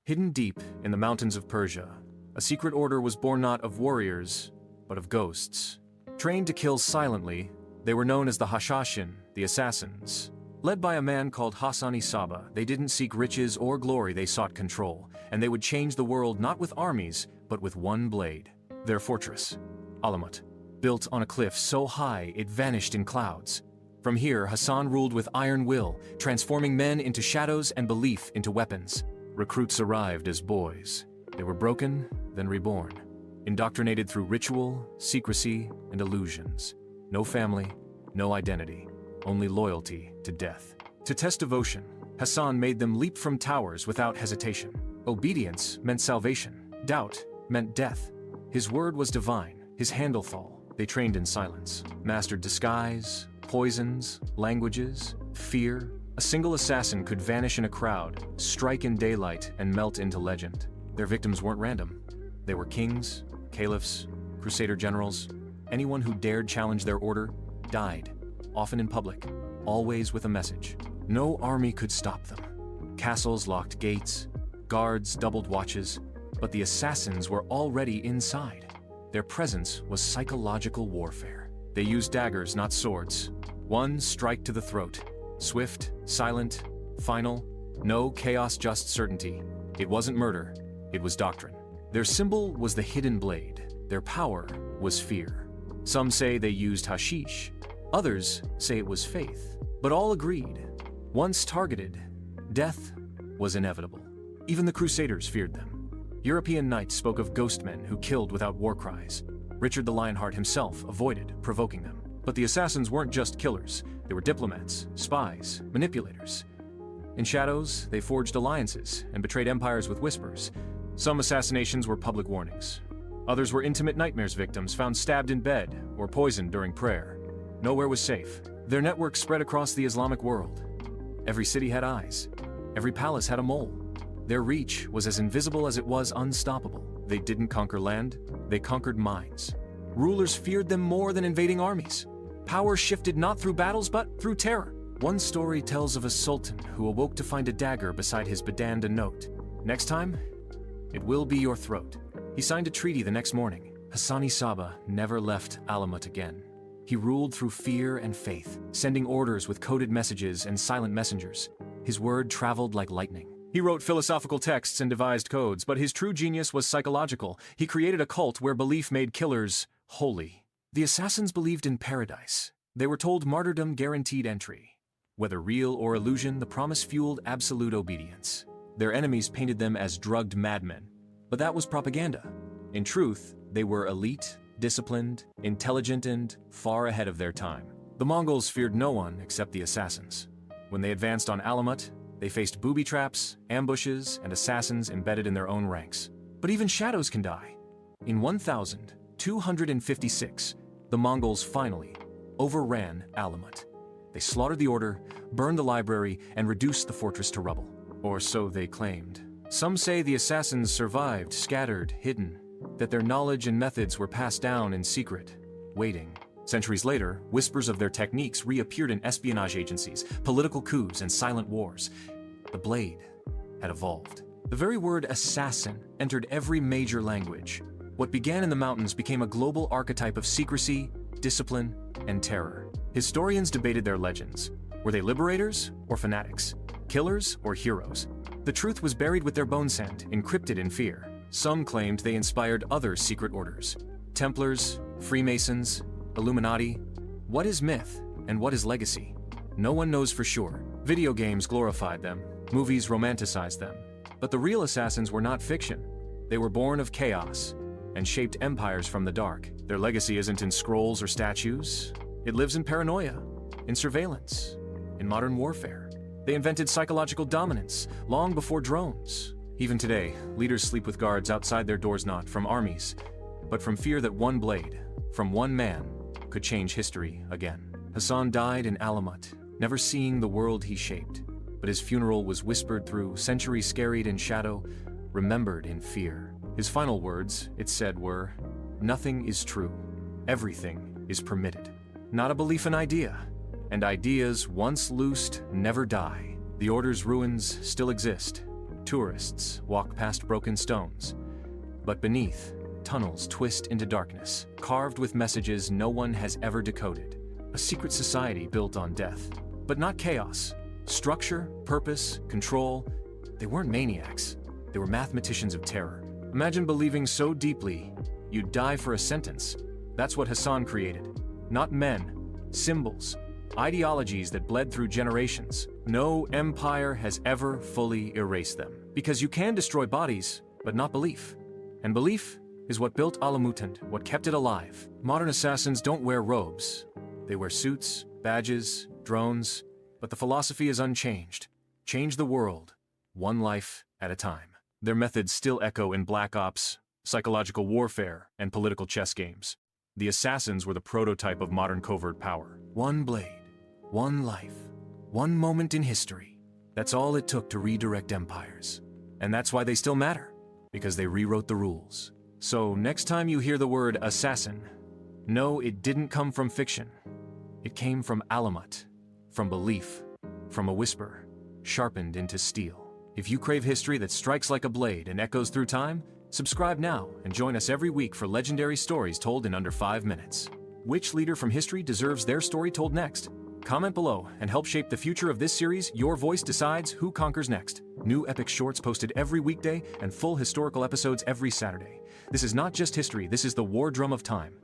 Hidden deep in the mountains of Persia, a secret order was born not of warriors, but of ghosts. Trained to kill silently, they were known as the Hashashin, the Assassins. Led by a man called Hassan-i Sabbah, they didn't seek riches or glory, they sought control, and they would change the world not with armies, but with one blade. Their fortress, Alamut, built on a cliff so high it vanished in clouds. From here, Hassan ruled with iron will, transforming men into shadows and belief into weapons. Recruits arrived as boys. They were broken, then reborn, indoctrinated through ritual, secrecy, and illusions. No family, no identity, only loyalty to death. To test devotion, Hassan made them leap from towers without hesitation. Obedience meant salvation. Doubt meant death. His word was divine, his handlethal. They trained in silence, mastered disguise, poisons, languages, fear. A single assassin could vanish in a crowd, strike in daylight, and melt into legend. Their victims weren't random. They were kings, caliphs, crusader generals. Anyone who dared challenge their order died, often in public, always with a message. No army could stop them. Castles locked gates, guards doubled watches, but the assassins were already inside. Their presence was psychological warfare. They used daggers, not swords. One strike to the throat. Swift, silent, final, no chaos, just certainty. It wasn't murder, it was doctrine. Their symbol was the hidden blade. Their power was fear. Some say they used hashish. Others say it was faith. But all agreed. Once targeted, death was inevitable. Even the Crusaders feared them. European knights spoke of ghost men who killed without war cries. Richard the Lionheart himself avoided provoking them. But the assassins weren't just killers. They were diplomats, spies, manipulators. In shadows, they forged alliances and betrayed empires with whispers. Some assassinations were public warnings. Others were intimate nightmares, victims found stabbed in bed or poisoned during prayer. Nowhere was safe. Their network spread across the Islamic world. Every city had eyes. Every palace had a mole. Their reach was as invisible as it was unstoppable. They didn't conquer land, they conquered minds. Rulers feared them more than invading armies. Power shifted not through battles, but through terror. One story tells of a sultan who awoke to find a dagger beside his bedanda note. Next time, it will be your throat. He signed a treaty the next morning. Hassan-i Sabbah never left Alamut again. He ruled through fear and faith, sending orders with coded messages and silent messengers. His word traveled like lightning. He wrote philosophical texts and devised codes, but his true genius was psychological. He created a cult where belief made killers holy. The assassins believed in paradise. They were told martyrdom guaranteed entry. Whether real or illusion, the promise fueled absolute obedience. Their enemies painted them as drugged madmen, but that was propaganda. In truth, they were elite, disciplined, intelligent, and far ahead of their time. The Mongols feared no one except the assassins. When they advanced on Alamut, they faced booby traps, ambushes, and assassins embedded in their own ranks. But even shadows can die. In 1256, the Mongols finally overran Alamut. They slaughtered the order, burned the library, and reduced the fortress to rubble. Or so they claimed. Some say the assassins survived, scattered, hidden, that their knowledge and methods were passed down in secret, waiting. Centuries later, whispers of their techniques reappeared in espionage agencies, political coups, and silent wars. The blade had evolved. The very word assassin entered every major language. What began in the mountains became a global archetype of secrecy, discipline, and terror. Historians debated their legends. Were they liberators or fanatics? Killers or heroes? The truth was buried with their bone sand, encrypted in fear. Some claimed they inspired other secret orders. Templars, Freemasons, Illuminati. What is myth and what is legacy? No one knows for sure. Video games glorified them, movies romanticized them. But the real assassins were not fiction. They were born of chaos and shaped empires from the dark. Their legacy isn't in scrolls or statues. It lives in paranoia, in surveillance, in modern warfare. They invented psychological dominance long before drones. Even today, leaders sleep with guards outside their doors, not from armies, but from fear that one blade, from one man, could change history again. Hassan died in Alamut, never seeing the world he shaped, but his funeral was whispered through centuries, scaried in shadow, remembered in fear. His final words, it said, were, "Nothing is true. Everything is permitted." Not a belief, an idea. And ideas, once loosed, never die. The Order's ruins still exist, Tourists walk past broken stones, but beneath, tunnels twist into darkness, carved with messages no one has ever decoded. A secret society built on death. But not chaos. Structure, purpose, control. They weren't maniacs. They were mathematicians of terror. Imagine believing so deeply, you'd die for a sentence. That's what Hassan created. Not men, symbols, ideologies that bled through generations. No empire has ever fully erased them. Because you can destroy bodies, but not belief. And belief is what built Alamut and what kept it alive. Modern assassins don't wear robes. They wear suits, badges, drones, but the philosophy is unchanged. Change the world, one life at a time. Their methods still echo in black ops, psychological warfare, and political chess games. The assassins were the prototype of modern covert power. One blade, one life, one moment in history. That's all it took to redirect empires. And that's why they still matter, because they rewrote the rules. So next time you hear the word assassin, know it didn't come from fiction. It came from Alamut, from belief, from a whisper, sharpened into steel. If you crave history that strikes like a blade and echoes through time, subscribe now and join us every week for legendary stories told in under 5 minutes. Which leader from history deserves their story told next? Comment below and help shape the future of this series. Your voice decides who conquers next. New epic shorts posted every weekday and full historical episodes every Saturday. This is not just history, this is the war drum of time.